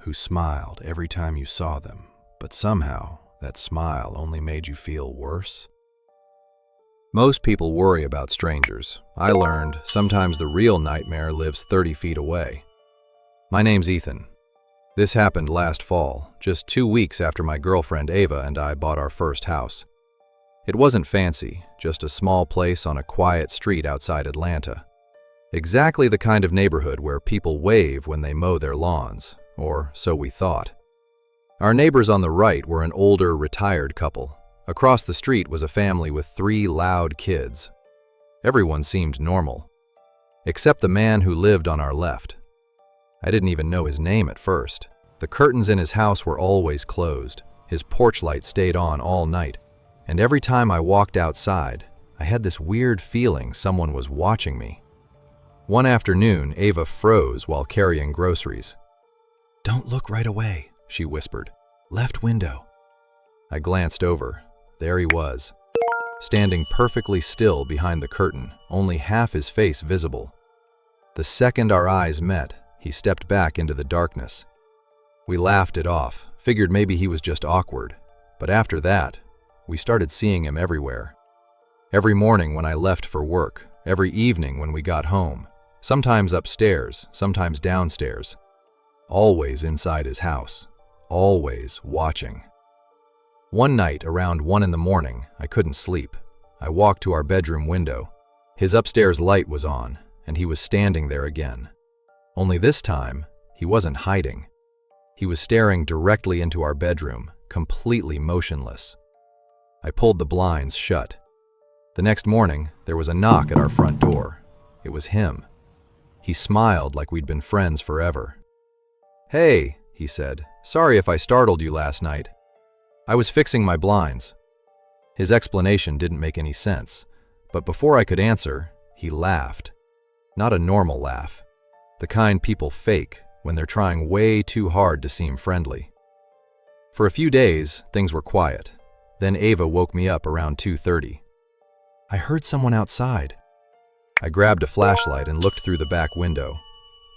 who smiled every time you saw them, but somehow that smile only made you feel worse? Most people worry about strangers. I learned sometimes the real nightmare lives 30 feet away. My name's Ethan. This happened last fall, just 2 weeks after my girlfriend Ava and I bought our first house. It wasn't fancy, just a small place on a quiet street outside Atlanta. Exactly the kind of neighborhood where people wave when they mow their lawns, or so we thought. Our neighbors on the right were an older, retired couple. Across the street was a family with 3 loud kids. Everyone seemed normal, except the man who lived on our left. I didn't even know his name at first. The curtains in his house were always closed. His porch light stayed on all night, and every time I walked outside, I had this weird feeling someone was watching me. One afternoon, Ava froze while carrying groceries. "Don't look right away," she whispered. "Left window." I glanced over. There he was, standing perfectly still behind the curtain, only half his face visible. The second our eyes met, he stepped back into the darkness. We laughed it off, figured maybe he was just awkward, but after that, we started seeing him everywhere. Every morning when I left for work, every evening when we got home, sometimes upstairs, sometimes downstairs, always inside his house, always watching. One night around 1 in the morning, I couldn't sleep. I walked to our bedroom window. His upstairs light was on, and he was standing there again. Only this time, he wasn't hiding. He was staring directly into our bedroom, completely motionless. I pulled the blinds shut. The next morning, there was a knock at our front door. It was him. He smiled like we'd been friends forever. "Hey," he said, "sorry if I startled you last night. I was fixing my blinds." His explanation didn't make any sense, but before I could answer, he laughed. Not a normal laugh, the kind people fake when they're trying way too hard to seem friendly. For a few days, things were quiet. Then Ava woke me up around 2:30. "I heard someone outside." I grabbed a flashlight and looked through the back window.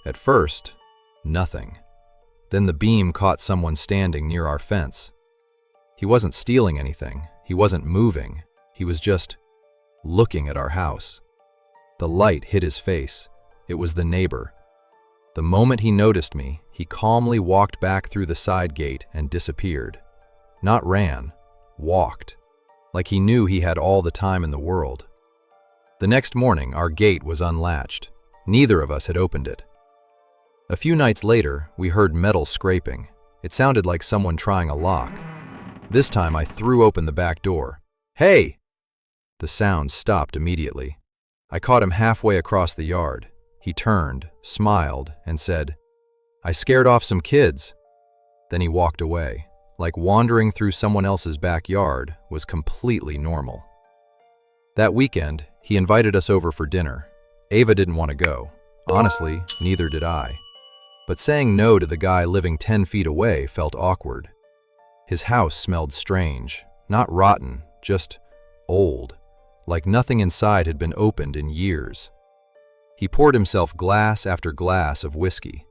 At first, nothing. Then the beam caught someone standing near our fence. He wasn't stealing anything. He wasn't moving. He was just looking at our house. The light hit his face. It was the neighbor. The moment he noticed me, he calmly walked back through the side gate and disappeared. Not ran, walked, like he knew he had all the time in the world. The next morning, our gate was unlatched. Neither of us had opened it. A few nights later, we heard metal scraping. It sounded like someone trying a lock. This time, I threw open the back door. "Hey!" The sound stopped immediately. I caught him halfway across the yard. He turned, smiled, and said, "I scared off some kids." Then he walked away, like wandering through someone else's backyard was completely normal. That weekend, he invited us over for dinner. Ava didn't want to go. Honestly, neither did I. But saying no to the guy living 10 feet away felt awkward. His house smelled strange, not rotten, just old, like nothing inside had been opened in years. He poured himself glass after glass of whiskey.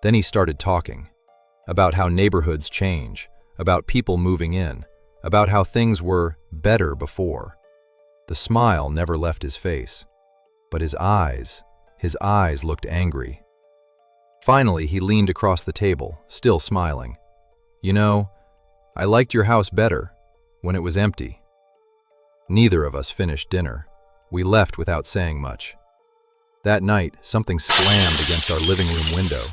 Then he started talking about how neighborhoods change, about people moving in, about how things were better before. The smile never left his face, but his eyes looked angry. Finally, he leaned across the table, still smiling. "You know, I liked your house better when it was empty." Neither of us finished dinner. We left without saying much. That night, something slammed against our living room window.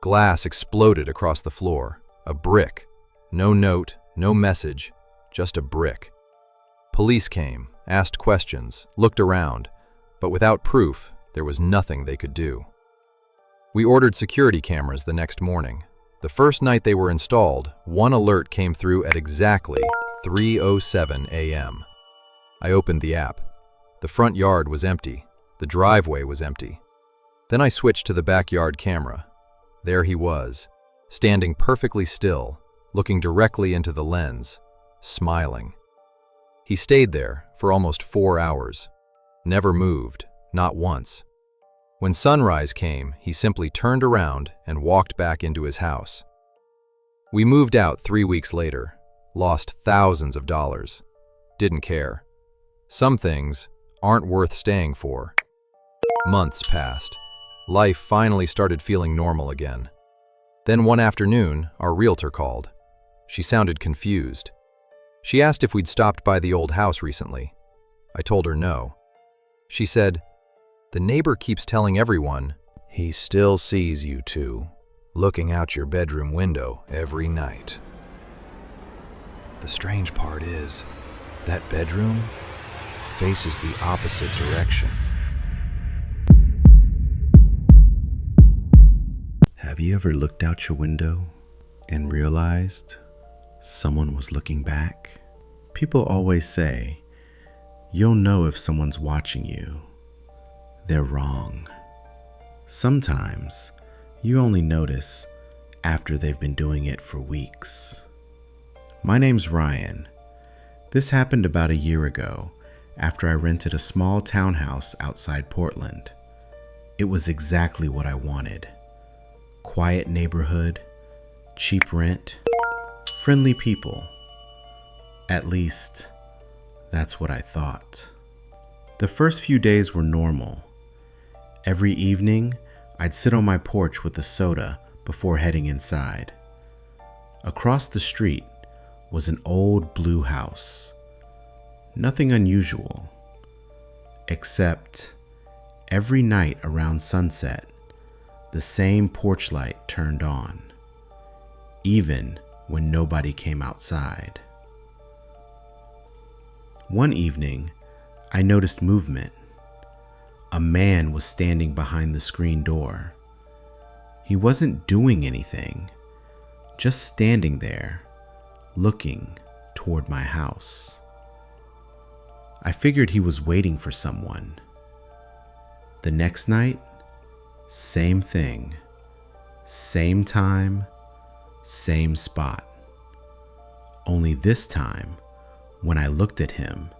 Glass exploded across the floor. A brick. No note, no message, just a brick. Police came, asked questions, looked around, but without proof, there was nothing they could do. We ordered security cameras the next morning. The first night they were installed, one alert came through at exactly 3:07 a.m. I opened the app. The front yard was empty. The driveway was empty. Then I switched to the backyard camera. There he was, standing perfectly still, looking directly into the lens, smiling. He stayed there for almost 4 hours. Never moved, not once. When sunrise came, he simply turned around and walked back into his house. We moved out 3 weeks later, lost thousands of dollars, didn't care. Some things aren't worth staying for. Months passed. Life finally started feeling normal again. Then one afternoon, our realtor called. She sounded confused. She asked if we'd stopped by the old house recently. I told her no. She said, "The neighbor keeps telling everyone he still sees you two looking out your bedroom window every night. The strange part is, that bedroom faces the opposite direction." Have you ever looked out your window and realized someone was looking back? People always say, you'll know if someone's watching you. They're wrong. Sometimes you only notice after they've been doing it for weeks. My name's Ryan. This happened about a year ago after I rented a small townhouse outside Portland. It was exactly what I wanted. Quiet neighborhood, cheap rent, friendly people. At least, that's what I thought. The first few days were normal. Every evening, I'd sit on my porch with a soda before heading inside. Across the street was an old blue house. Nothing unusual, except every night around sunset, the same porch light turned on, even when nobody came outside. One evening, I noticed movement. A man was standing behind the screen door. He wasn't doing anything, just standing there, looking toward my house. I figured he was waiting for someone. The next night, same thing, same time, same spot. Only this time, when I looked at him,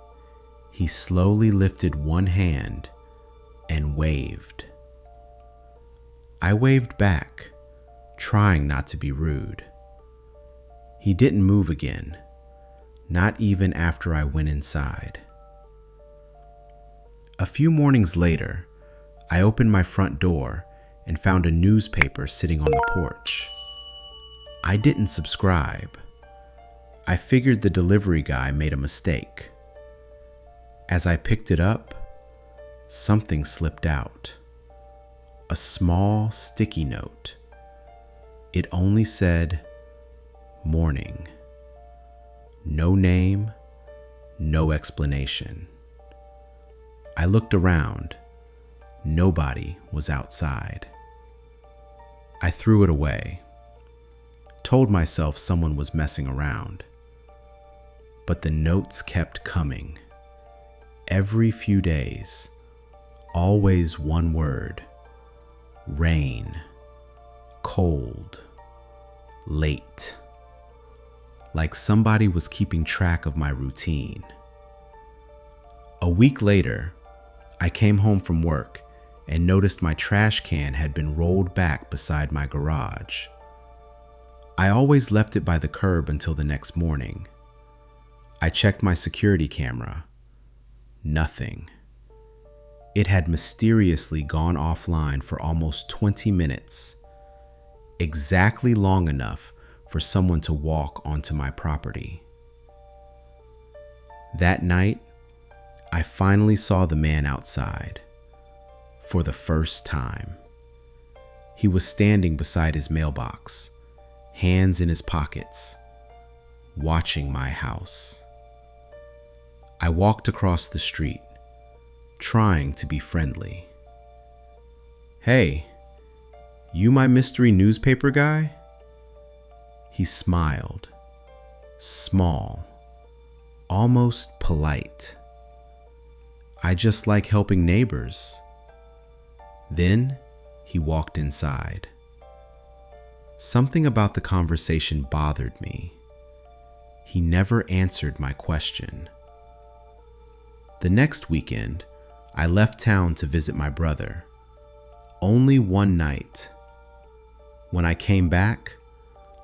he slowly lifted one hand and waved. I waved back, trying not to be rude. He didn't move again, not even after I went inside. A few mornings later, I opened my front door and found a newspaper sitting on the porch. I didn't subscribe. I figured the delivery guy made a mistake. As I picked it up, something slipped out. A small sticky note. It only said, "Morning." No name, no explanation. I looked around. Nobody was outside. I threw it away. Told myself someone was messing around. But the notes kept coming. Every few days, always one word: rain, cold, late. Like somebody was keeping track of my routine. A week later, I came home from work and noticed my trash can had been rolled back beside my garage. I always left it by the curb until the next morning. I checked my security camera. Nothing. It had mysteriously gone offline for almost 20 minutes, exactly long enough for someone to walk onto my property. That night, I finally saw the man outside for the first time. He was standing beside his mailbox, hands in his pockets, watching my house. I walked across the street, trying to be friendly. "Hey, you my mystery newspaper guy?" He smiled, small, almost polite. "I just like helping neighbors." Then he walked inside. Something about the conversation bothered me. He never answered my question. The next weekend, I left town to visit my brother. Only one night. When I came back,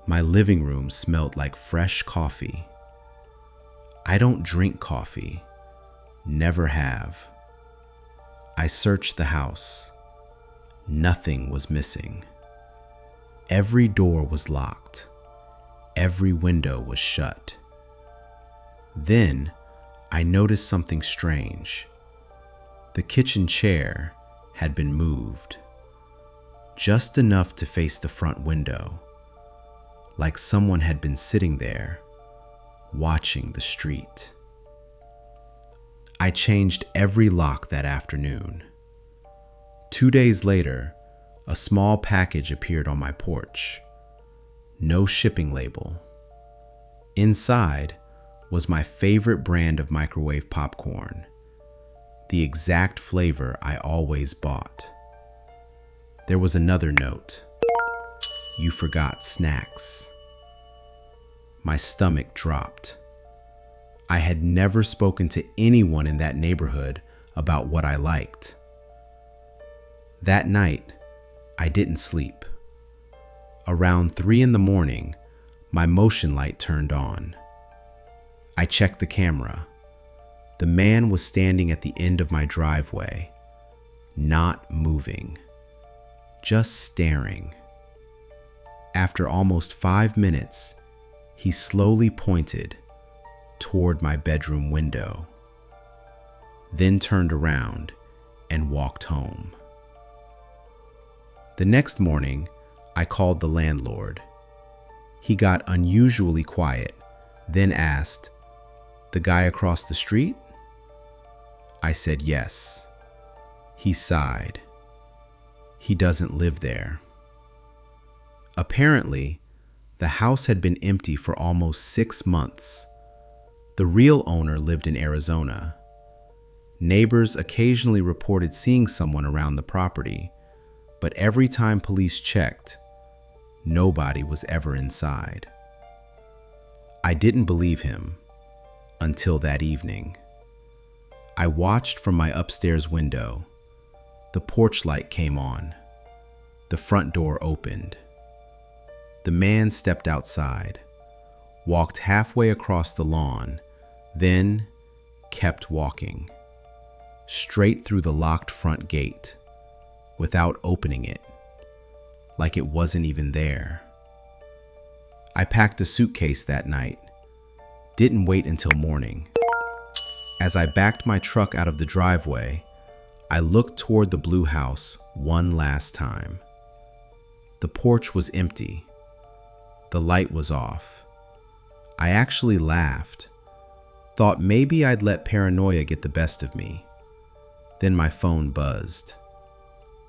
My living room smelled like fresh coffee. I don't drink coffee, never have. I searched the house. Nothing was missing. Every door was locked. Every window was shut. Then I noticed something strange. The kitchen chair had been moved, just enough to face the front window, like someone had been sitting there, watching the street. I changed every lock that afternoon. 2 days later, a small package appeared on my porch. No shipping label. Inside was my favorite brand of microwave popcorn, the exact flavor I always bought. There was another note. You forgot snacks. My stomach dropped. I had never spoken to anyone in that neighborhood about what I liked. That night, I didn't sleep. Around 3 a.m, my motion light turned on. I checked the camera. The man was standing at the end of my driveway, not moving, just staring. After almost 5 minutes, he slowly pointed toward my bedroom window, then turned around and walked home. The next morning, I called the landlord. He got unusually quiet, then asked, "The guy across the street?" I said yes. He sighed. He doesn't live there. Apparently, the house had been empty for almost 6 months. The real owner lived in Arizona. Neighbors occasionally reported seeing someone around the property, but every time police checked, nobody was ever inside. I didn't believe him until that evening. I watched from my upstairs window. The porch light came on. The front door opened. The man stepped outside, walked halfway across the lawn, then kept walking, straight through the locked front gate, without opening it, like it wasn't even there. I packed a suitcase that night, didn't wait until morning. As I backed my truck out of the driveway, I looked toward the blue house one last time. The porch was empty. The light was off. I actually laughed, thought maybe I'd let paranoia get the best of me. Then my phone buzzed.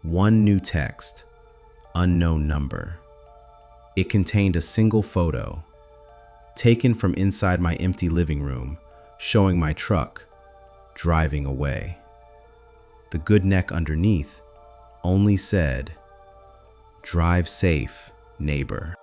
One new text, unknown number. It contained a single photo, taken from inside my empty living room, showing my truck driving away. The good neck underneath only said, "Drive safe, neighbor."